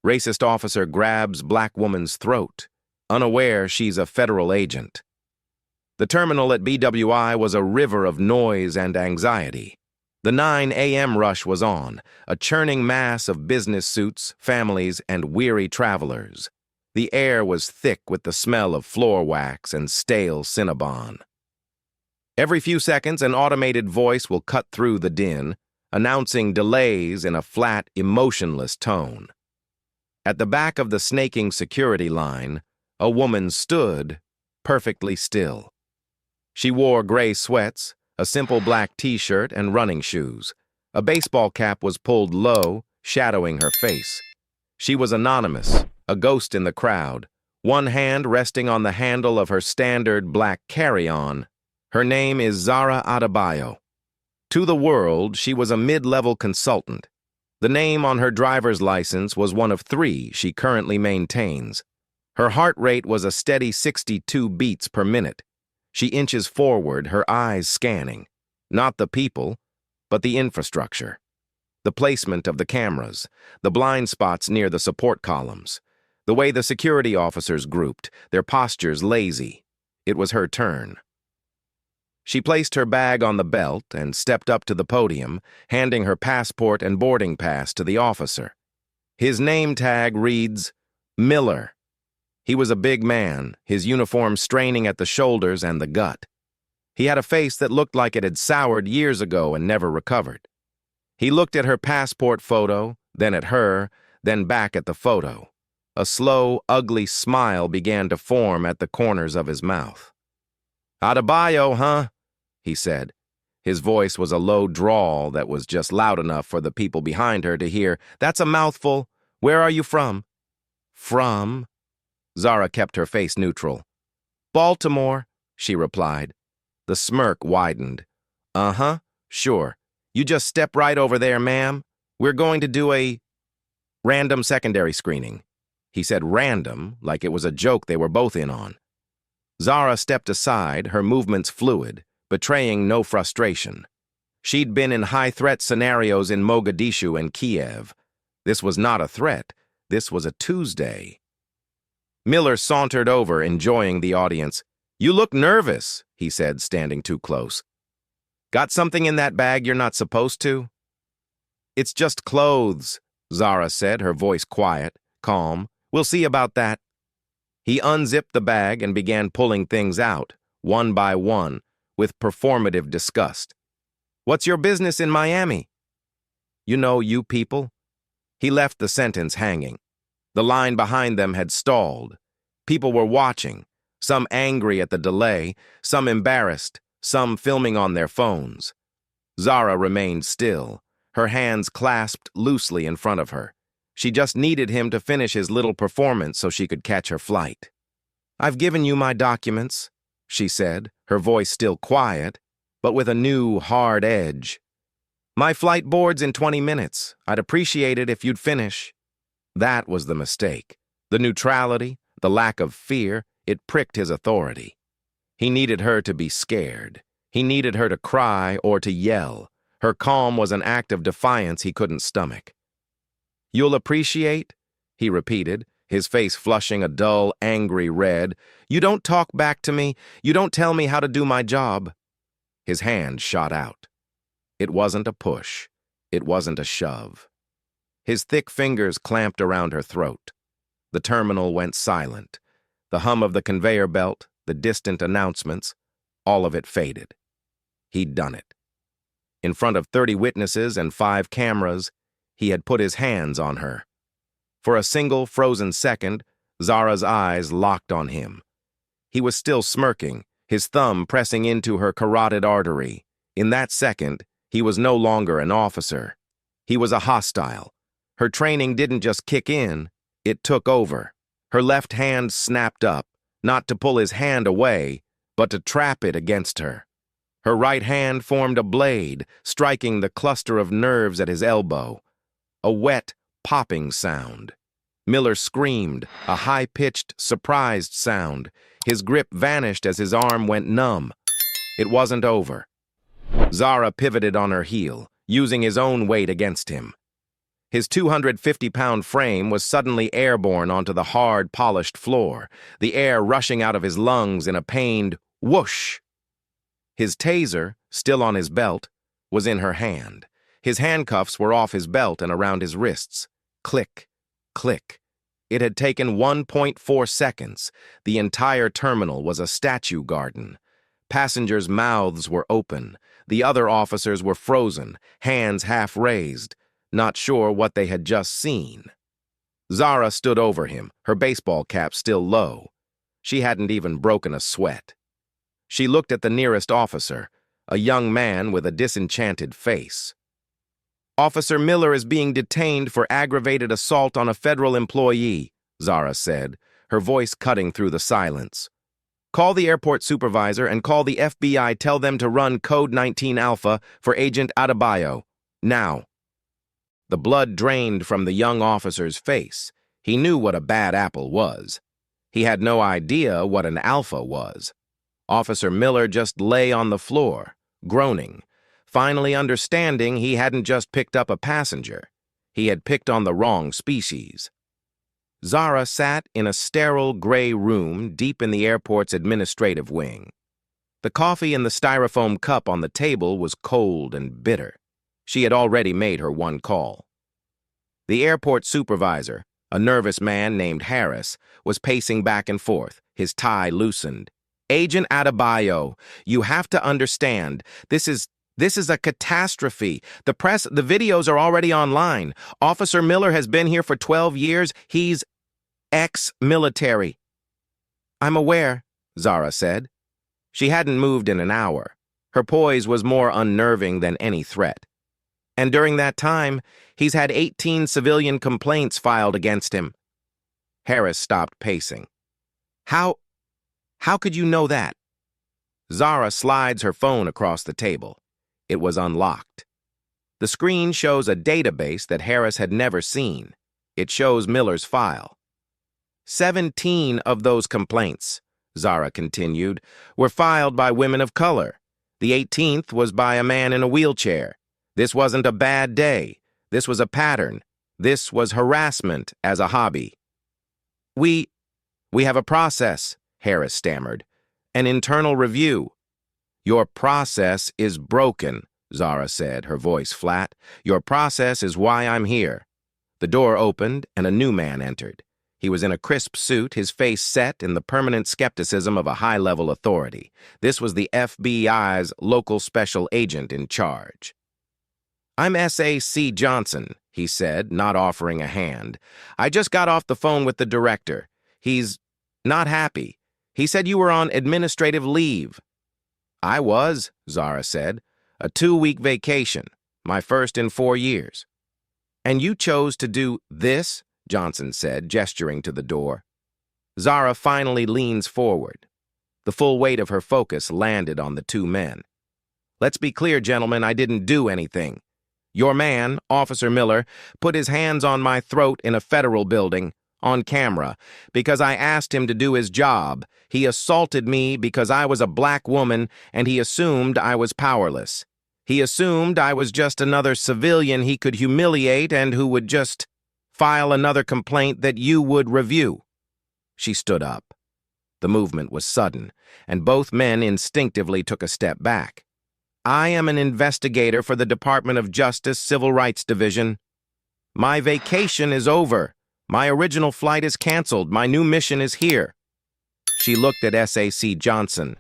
Racist officer grabs black woman's throat, unaware she's a federal agent. The terminal at BWI was a river of noise and anxiety. The 9 a.m. rush was on, a churning mass of business suits, families, and weary travelers. The air was thick with the smell of floor wax and stale Cinnabon. Every few seconds, an automated voice will cut through the din, announcing delays in a flat, emotionless tone. At the back of the snaking security line, a woman stood, perfectly still. She wore gray sweats, a simple black t-shirt, and running shoes. A baseball cap was pulled low, shadowing her face. She was anonymous, a ghost in the crowd, one hand resting on the handle of her standard black carry-on. Her name is Zara Adebayo. To the world, she was a mid-level consultant. The name on her driver's license was one of 3 she currently maintains. Her heart rate was a steady 62 beats per minute. She inches forward, her eyes scanning. Not the people, but the infrastructure. The placement of the cameras, the blind spots near the support columns, the way the security officers grouped, their postures lazy. It was her turn. She placed her bag on the belt and stepped up to the podium, handing her passport and boarding pass to the officer. His name tag reads, Miller. He was a big man, his uniform straining at the shoulders and the gut. He had a face that looked like it had soured years ago and never recovered. He looked at her passport photo, then at her, then back at the photo. A slow, ugly smile began to form at the corners of his mouth. "Adebayo, huh?" he said. His voice was a low drawl that was just loud enough for the people behind her to hear. "That's a mouthful. Where are you from?" "From?" Zara kept her face neutral. "Baltimore," she replied. The smirk widened. "Uh-huh, sure. You just step right over there, ma'am. We're going to do a random secondary screening." He said random, like it was a joke they were both in on. Zara stepped aside, her movements fluid, betraying no frustration. She'd been in high-threat scenarios in Mogadishu and Kiev. This was not a threat. This was a Tuesday. Miller sauntered over, enjoying the audience. "You look nervous," he said, standing too close. "Got something in that bag you're not supposed to?" "It's just clothes," Zara said, her voice quiet, calm. "We'll see about that." He unzipped the bag and began pulling things out, one by one, with performative disgust. "What's your business in Miami?" "You know you people?" He left the sentence hanging. The line behind them had stalled. People were watching, some angry at the delay, some embarrassed, some filming on their phones. Zara remained still, her hands clasped loosely in front of her. She just needed him to finish his little performance so she could catch her flight. "I've given you my documents," she said, her voice still quiet, but with a new, hard edge. "My flight boards in 20 minutes. I'd appreciate it if you'd finish." That was the mistake. The neutrality, the lack of fear, it pricked his authority. He needed her to be scared. He needed her to cry or to yell. Her calm was an act of defiance he couldn't stomach. "You'll appreciate?" he repeated, his face flushing a dull, angry red. "You don't talk back to me. You don't tell me how to do my job." His hand shot out. It wasn't a push. It wasn't a shove. His thick fingers clamped around her throat. The terminal went silent. The hum of the conveyor belt, the distant announcements, all of it faded. He'd done it. In front of 30 witnesses and 5 cameras, he had put his hands on her. For a single frozen second, Zara's eyes locked on him. He was still smirking, his thumb pressing into her carotid artery. In that second, he was no longer an officer. He was a hostile. Her training didn't just kick in, it took over. Her left hand snapped up, not to pull his hand away, but to trap it against her. Her right hand formed a blade, striking the cluster of nerves at his elbow. A wet, popping sound. Miller screamed, a high-pitched, surprised sound. His grip vanished as his arm went numb. It wasn't over. Zara pivoted on her heel, using his own weight against him. His 250-pound frame was suddenly airborne onto the hard, polished floor, the air rushing out of his lungs in a pained whoosh. His taser, still on his belt, was in her hand. His handcuffs were off his belt and around his wrists. Click, click. It had taken 1.4 seconds. The entire terminal was a statue garden. Passengers' mouths were open. The other officers were frozen, hands half raised, not sure what they had just seen. Zara stood over him, her baseball cap still low. She hadn't even broken a sweat. She looked at the nearest officer, a young man with a disenchanted face. "Officer Miller is being detained for aggravated assault on a federal employee," Zara said, her voice cutting through the silence. "Call the airport supervisor and call the FBI. Tell them to run Code 19 Alpha for Agent Adebayo. Now." The blood drained from the young officer's face. He knew what a bad apple was. He had no idea what an alpha was. Officer Miller just lay on the floor, groaning, finally understanding he hadn't just picked up a passenger. He had picked on the wrong species. Zara sat in a sterile gray room deep in the airport's administrative wing. The coffee in the styrofoam cup on the table was cold and bitter. She had already made her one call. The airport supervisor, a nervous man named Harris, was pacing back and forth, his tie loosened. "Agent Adebayo, you have to understand, this is a catastrophe. The videos are already online. Officer Miller has been here for 12 years. He's ex-military." "I'm aware," Zara said. She hadn't moved in an hour. Her poise was more unnerving than any threat. "And during that time, he's had 18 civilian complaints filed against him." Harris stopped pacing. How could you know that?" Zara slides her phone across the table. It was unlocked. The screen shows a database that Harris had never seen. It shows Miller's file. 17 of those complaints, Zara continued, were filed by women of color. The 18th was by a man in a wheelchair. This wasn't a bad day. This was a pattern. This was harassment as a hobby. We have a process," Harris stammered. "An internal review." "Your process is broken," Zara said, her voice flat. "Your process is why I'm here." The door opened and a new man entered. He was in a crisp suit, his face set in the permanent skepticism of a high-level authority. This was the FBI's local special agent in charge. "I'm S.A.C. Johnson," he said, not offering a hand. "I just got off the phone with the director. He's not happy. He said you were on administrative leave." "I was," Zara said. "A 2-week vacation, my first in 4 years." "And you chose to do this?" Johnson said, gesturing to the door. Zara finally leans forward. The full weight of her focus landed on the two men. "Let's be clear, gentlemen, I didn't do anything. Your man, Officer Miller, put his hands on my throat in a federal building, on camera, because I asked him to do his job. He assaulted me because I was a black woman, and he assumed I was powerless. He assumed I was just another civilian he could humiliate and who would just file another complaint that you would review." She stood up. The movement was sudden, and both men instinctively took a step back. "I am an investigator for the Department of Justice Civil Rights Division. My vacation is over. My original flight is canceled. My new mission is here." She looked at S.A.C. Johnson.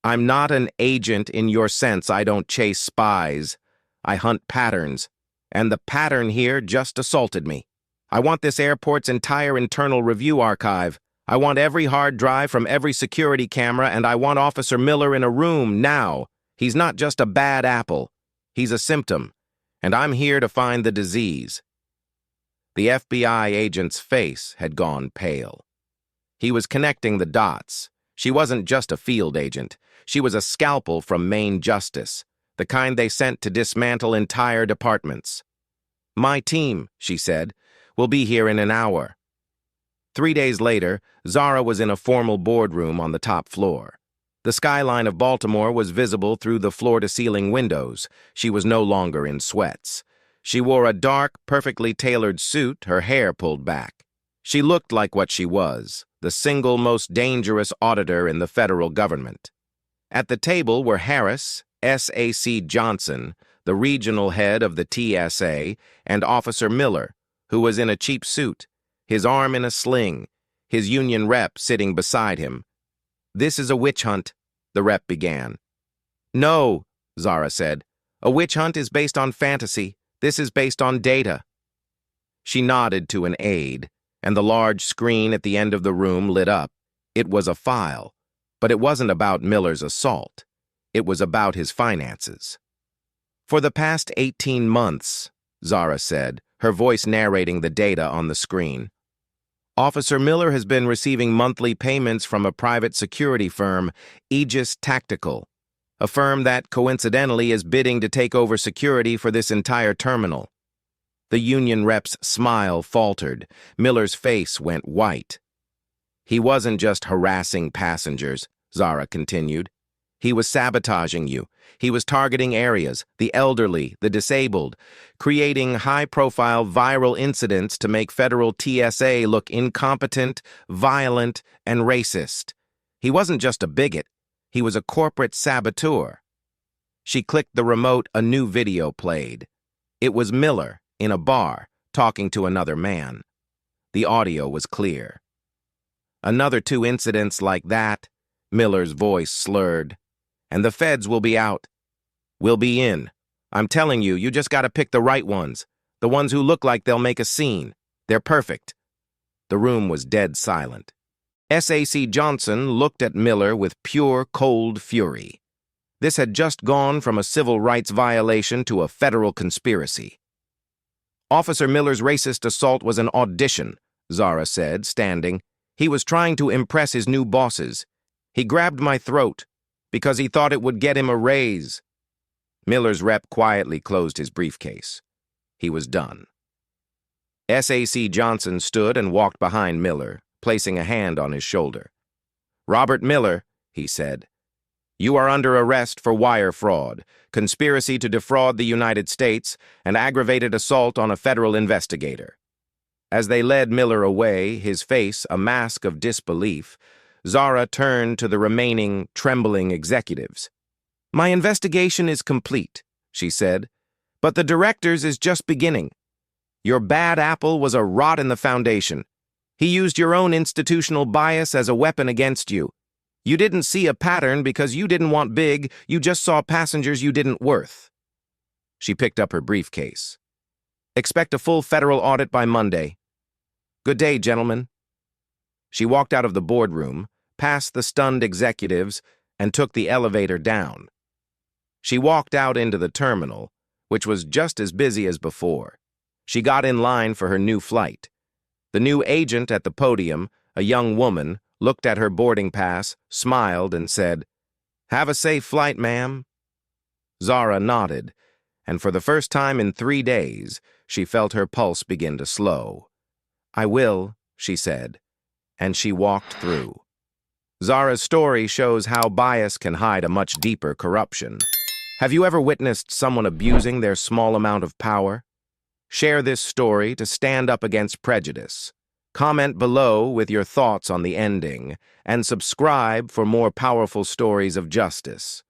"I'm not an agent in your sense. I don't chase spies. I hunt patterns. And the pattern here just assaulted me. I want this airport's entire internal review archive. I want every hard drive from every security camera, and I want Officer Miller in a room now. He's not just a bad apple. He's a symptom. And I'm here to find the disease." The FBI agent's face had gone pale. He was connecting the dots. She wasn't just a field agent. She was a scalpel from Maine Justice, the kind they sent to dismantle entire departments. "My team," she said, "will be here in an hour." 3 days later, Zara was in a formal boardroom on the top floor. The skyline of Baltimore was visible through the floor-to-ceiling windows. She was no longer in sweats. She wore a dark, perfectly tailored suit, her hair pulled back. She looked like what she was, the single most dangerous auditor in the federal government. At the table were Harris, S.A.C. Johnson, the regional head of the TSA, and Officer Miller, who was in a cheap suit, his arm in a sling, his union rep sitting beside him. "This is a witch hunt," the rep began. "No," Zara said. "A witch hunt is based on fantasy. This is based on data." She nodded to an aide, and the large screen at the end of the room lit up. It was a file, but it wasn't about Miller's assault. It was about his finances. "For the past 18 months, Zara said, her voice narrating the data on the screen, Officer Miller has been receiving monthly payments from a private security firm, Aegis Tactical, a firm that, coincidentally, is bidding to take over security for this entire terminal." The union rep's smile faltered. Miller's face went white. "He wasn't just harassing passengers," Zara continued. "He was sabotaging you. He was targeting areas, the elderly, the disabled, creating high-profile viral incidents to make federal TSA look incompetent, violent, and racist. He wasn't just a bigot. He was a corporate saboteur." She clicked the remote. A new video played. It was Miller, in a bar, talking to another man. The audio was clear. "Another 2 incidents like that," Miller's voice slurred, "and the feds will be out. We'll be in. I'm telling you, you just gotta pick the right ones. The ones who look like they'll make a scene. They're perfect." The room was dead silent. S.A.C. Johnson looked at Miller with pure, cold fury. This had just gone from a civil rights violation to a federal conspiracy. "Officer Miller's racist assault was an audition," Zara said, standing. "He was trying to impress his new bosses. He grabbed my throat because he thought it would get him a raise." Miller's rep quietly closed his briefcase. He was done. S.A.C. Johnson stood and walked behind Miller, placing a hand on his shoulder. "Robert Miller," he said, "you are under arrest for wire fraud, conspiracy to defraud the United States, and aggravated assault on a federal investigator." As they led Miller away, his face a mask of disbelief, Zara turned to the remaining, trembling executives. "My investigation is complete," she said, "but the director's is just beginning. Your bad apple was a rot in the foundation. He used your own institutional bias as a weapon against you. You didn't see a pattern because you didn't want big, you just saw passengers you didn't worth." She picked up her briefcase. "Expect a full federal audit by Monday. Good day, gentlemen." She walked out of the boardroom, past the stunned executives, and took the elevator down. She walked out into the terminal, which was just as busy as before. She got in line for her new flight. The new agent at the podium, a young woman, looked at her boarding pass, smiled, and said, "Have a safe flight, ma'am." Zara nodded, and for the first time in 3 days, she felt her pulse begin to slow. "I will," she said, and she walked through. Zara's story shows how bias can hide a much deeper corruption. Have you ever witnessed someone abusing their small amount of power? Share this story to stand up against prejudice. Comment below with your thoughts on the ending, and subscribe for more powerful stories of justice.